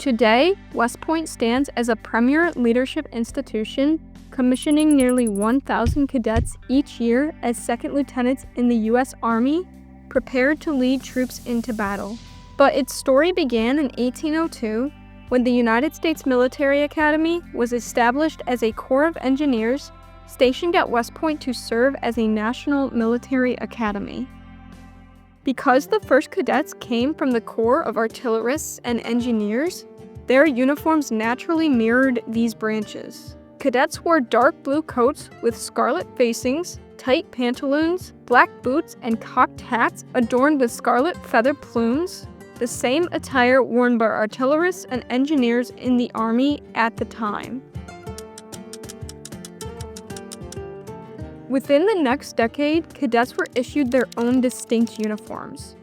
Today, West Point stands as a premier leadership institution, commissioning nearly 1,000 cadets each year as second lieutenants in the U.S. Army, prepared to lead troops into battle. But its story began in 1802, when the United States Military Academy was established as a Corps of Engineers stationed at West Point to serve as a national military academy. Because the first cadets came from the Corps of Artillerists and Engineers, their uniforms naturally mirrored these branches. Cadets wore dark blue coats with scarlet facings, tight pantaloons, black boots, and cocked hats adorned with scarlet feather plumes, the same attire worn by artillerists and engineers in the Army at the time. Within the next decade, cadets were issued their own distinct uniforms.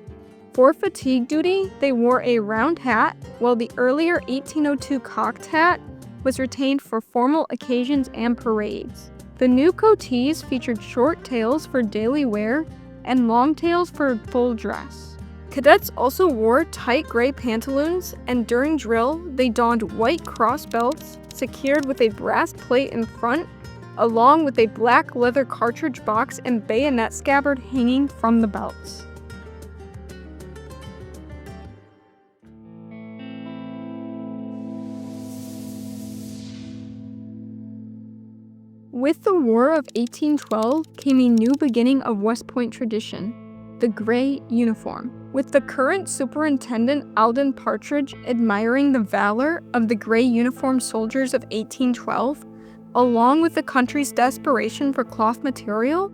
For fatigue duty, they wore a round hat, while the earlier 1802 cocked hat was retained for formal occasions and parades. The new coatees featured short tails for daily wear and long tails for full dress. Cadets also wore tight gray pantaloons, and during drill, they donned white cross belts secured with a brass plate in front, along with a black leather cartridge box and bayonet scabbard hanging from the belts. With the War of 1812 came a new beginning of West Point tradition, the gray uniform. With the current superintendent Alden Partridge admiring the valor of the gray uniformed soldiers of 1812, along with the country's desperation for cloth material,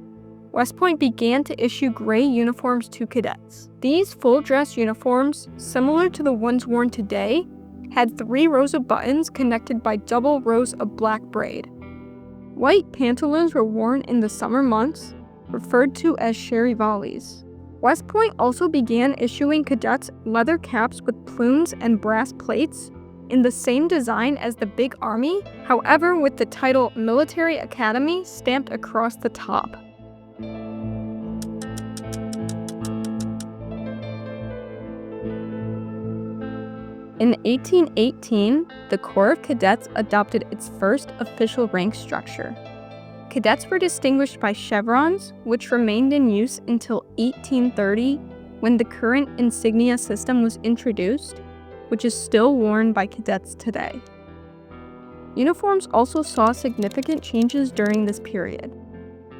West Point began to issue gray uniforms to cadets. These full-dress uniforms, similar to the ones worn today, had 3 rows of buttons connected by double rows of black braid. White pantaloons were worn in the summer months, referred to as charivalis. West Point also began issuing cadets leather caps with plumes and brass plates in the same design as the Big Army, however with the title Military Academy stamped across the top. In 1818, the Corps of Cadets adopted its first official rank structure. Cadets were distinguished by chevrons, which remained in use until 1830, when the current insignia system was introduced, which is still worn by cadets today. Uniforms also saw significant changes during this period.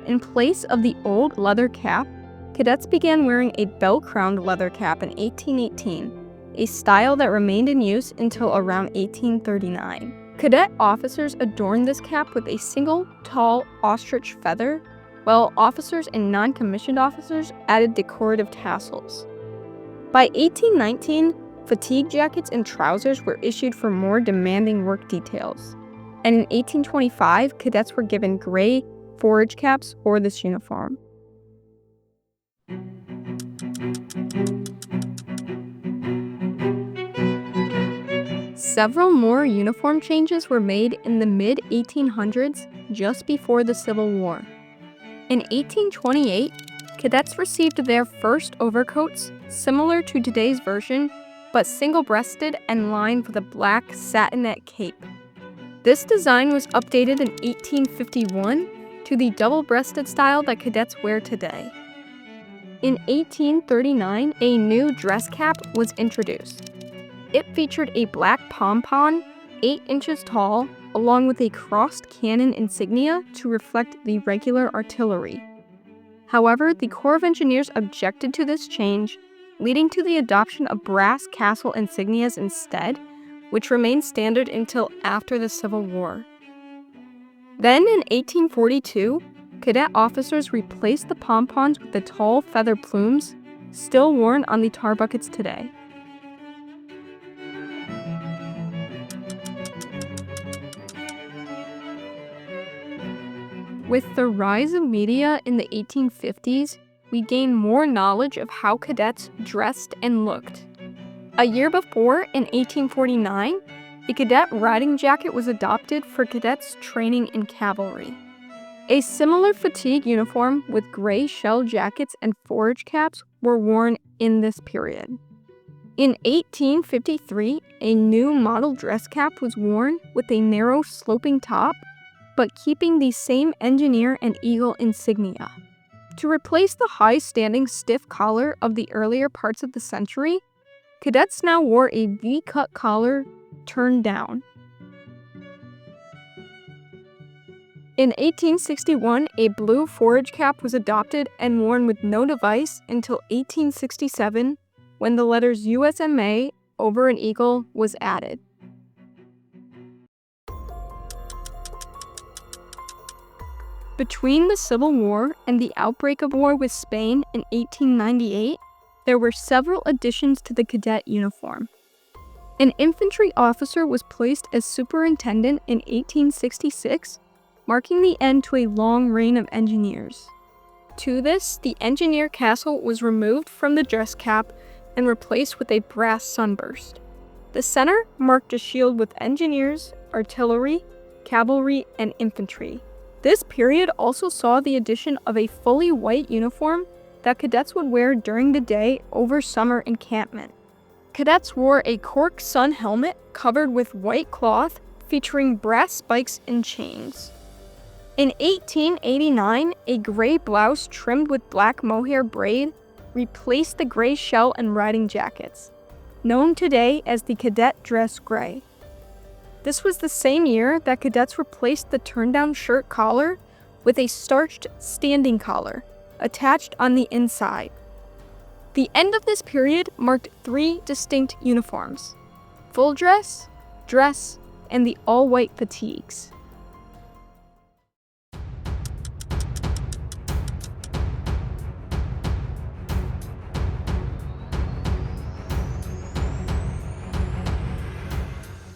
In place of the old leather cap, cadets began wearing a bell-crowned leather cap in 1818, a style that remained in use until around 1839. Cadet officers adorned this cap with a single, tall ostrich feather, while officers and non-commissioned officers added decorative tassels. By 1819, fatigue jackets and trousers were issued for more demanding work details, and in 1825, cadets were given gray forage caps for this uniform. Several more uniform changes were made in the mid-1800s, just before the Civil War. In 1828, cadets received their first overcoats, similar to today's version, but single-breasted and lined with a black satinette cape. This design was updated in 1851 to the double-breasted style that cadets wear today. In 1839, a new dress cap was introduced. It featured a black pompon, 8 inches tall, along with a crossed cannon insignia to reflect the regular artillery. However, the Corps of Engineers objected to this change, leading to the adoption of brass castle insignias instead, which remained standard until after the Civil War. Then in 1842, cadet officers replaced the pompons with the tall feather plumes, still worn on the tar buckets today. With the rise of media in the 1850s, we gained more knowledge of how cadets dressed and looked. A year before, in 1849, a cadet riding jacket was adopted for cadets training in cavalry. A similar fatigue uniform with gray shell jackets and forage caps were worn in this period. In 1853, a new model dress cap was worn with a narrow sloping top, but keeping the same engineer and eagle insignia. To replace the high-standing stiff collar of the earlier parts of the century, cadets now wore a V-cut collar turned down. In 1861, a blue forage cap was adopted and worn with no device until 1867, when the letters USMA over an eagle was added. Between the Civil War and the outbreak of war with Spain in 1898, there were several additions to the cadet uniform. An infantry officer was placed as superintendent in 1866, marking the end to a long reign of engineers. To this, the engineer castle was removed from the dress cap and replaced with a brass sunburst. The center marked a shield with engineers, artillery, cavalry, and infantry. This period also saw the addition of a fully white uniform that cadets would wear during the day over summer encampment. Cadets wore a cork sun helmet covered with white cloth featuring brass spikes and chains. In 1889, a gray blouse trimmed with black mohair braid replaced the gray shell and riding jackets, known today as the Cadet Gray. This was the same year that cadets replaced the turn-down shirt collar with a starched standing collar attached on the inside. The end of this period marked three distinct uniforms: full dress, dress, and the all-white fatigues.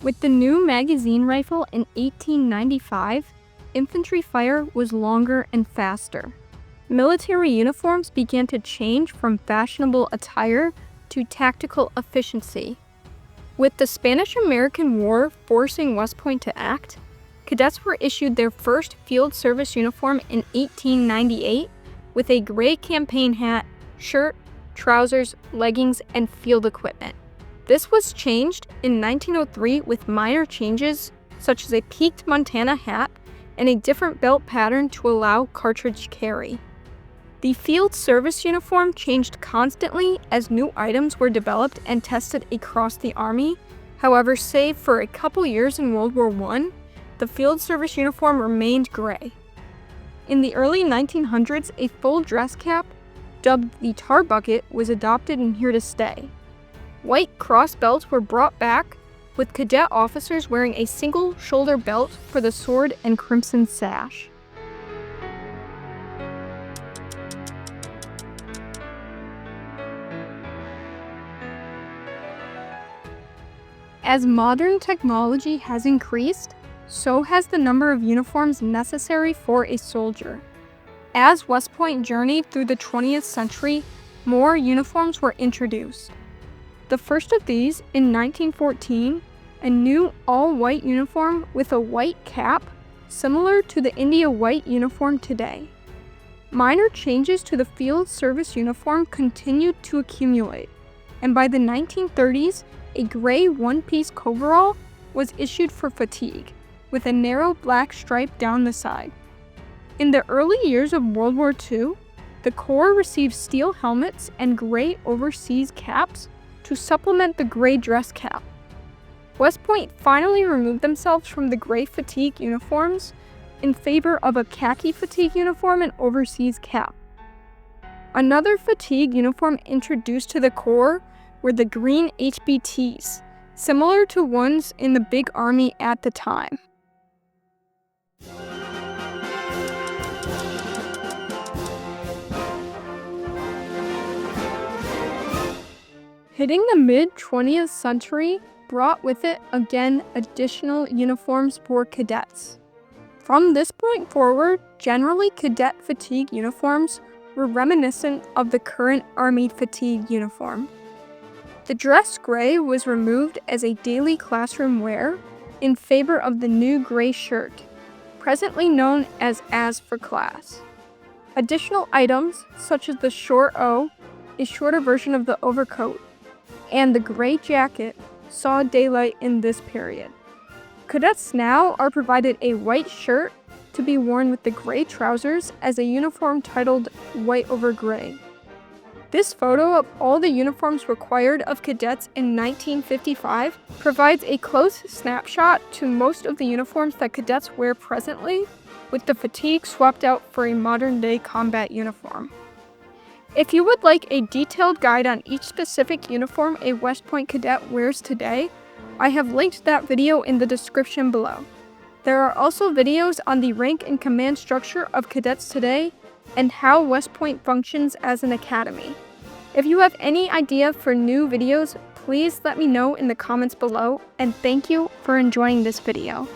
With the new magazine rifle in 1895, infantry fire was longer and faster. Military uniforms began to change from fashionable attire to tactical efficiency. With the Spanish-American War forcing West Point to act, cadets were issued their first field service uniform in 1898 with a gray campaign hat, shirt, trousers, leggings, and field equipment. This was changed in 1903 with minor changes such as a peaked Montana hat and a different belt pattern to allow cartridge carry. The field service uniform changed constantly as new items were developed and tested across the Army. However, save for a couple years in World War I, the field service uniform remained gray. In the early 1900s, a full dress cap, dubbed the tar bucket, was adopted and here to stay. White cross belts were brought back, with cadet officers wearing a single shoulder belt for the sword and crimson sash. As modern technology has increased, so has the number of uniforms necessary for a soldier. As West Point journeyed through the 20th century, more uniforms were introduced. The first of these, in 1914, a new all-white uniform with a white cap, similar to the India white uniform today. Minor changes to the field service uniform continued to accumulate, and by the 1930s, a gray one-piece coverall was issued for fatigue, with a narrow black stripe down the side. In the early years of World War II, the Corps received steel helmets and gray overseas caps to supplement the gray dress cap. West Point finally removed themselves from the gray fatigue uniforms in favor of a khaki fatigue uniform and overseas cap. Another fatigue uniform introduced to the Corps were the green HBTs, similar to ones in the Big Army at the time. Hitting the mid-20th century brought with it again additional uniforms for cadets. From this point forward, generally cadet fatigue uniforms were reminiscent of the current Army fatigue uniform. The dress gray was removed as a daily classroom wear in favor of the new gray shirt, presently known as for class. Additional items, such as the short O, a shorter version of the overcoat, and the gray jacket saw daylight in this period. Cadets now are provided a white shirt to be worn with the gray trousers as a uniform titled white over gray. This photo of all the uniforms required of cadets in 1955 provides a close snapshot to most of the uniforms that cadets wear presently, with the fatigue swapped out for a modern-day combat uniform. If you would like a detailed guide on each specific uniform a West Point cadet wears today, I have linked that video in the description below. There are also videos on the rank and command structure of cadets today and how West Point functions as an academy. If you have any idea for new videos, please let me know in the comments below, and thank you for enjoying this video.